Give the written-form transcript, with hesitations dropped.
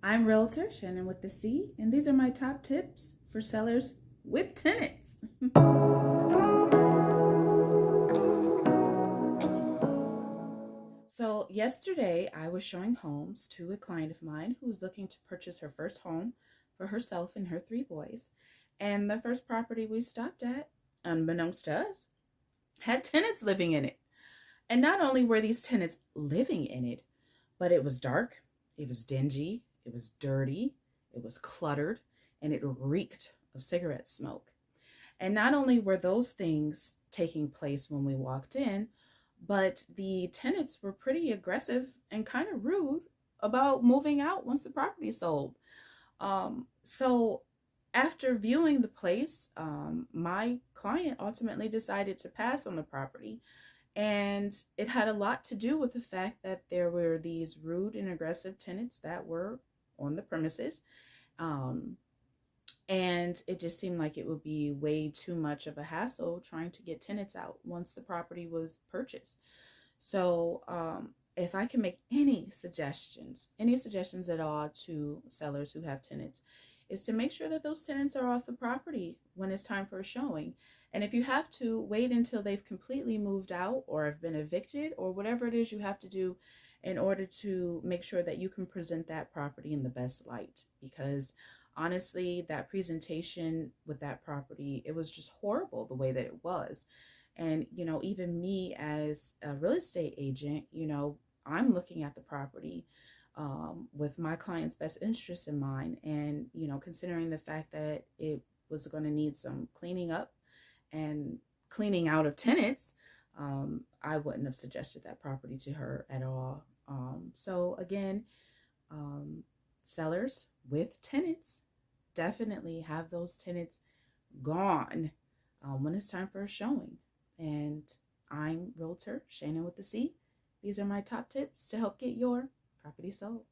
I'm Realtor Shannon with the C, and these are my top tips for sellers with tenants. So, yesterday I was showing homes to a client of mine who was looking to purchase her first home for herself and her three boys. And the first property we stopped at, unbeknownst to us, had tenants living in it. And not only were these tenants living in it, but it was dark, it was dingy, it was dirty, it was cluttered, and it reeked of cigarette smoke. And not only were those things taking place when we walked in, but the tenants were pretty aggressive and kind of rude about moving out once the property sold. So after viewing the place, my client ultimately decided to pass on the property, and it had a lot to do with the fact that there were these rude and aggressive tenants that were on the premises. Um, and it just seemed like it would be way too much of a hassle trying to get tenants out once the property was purchased. So, if I can make any suggestions at all to sellers who have tenants, is to make sure that those tenants are off the property when it's time for a showing. And if you have to, wait until they've completely moved out or have been evicted or whatever it is you have to do in order to make sure that you can present that property in the best light. Because honestly, that presentation with that property, it was just horrible the way that it was. And, even me as a real estate agent, I'm looking at the property with my client's best interest in mind. And, considering the fact that it was going to need some cleaning up and cleaning out of tenants, I wouldn't have suggested that property to her at all. So again, sellers with tenants, definitely have those tenants gone when it's time for a showing. And I'm Realtor Shannon with the C. These are my top tips to help get your property sold.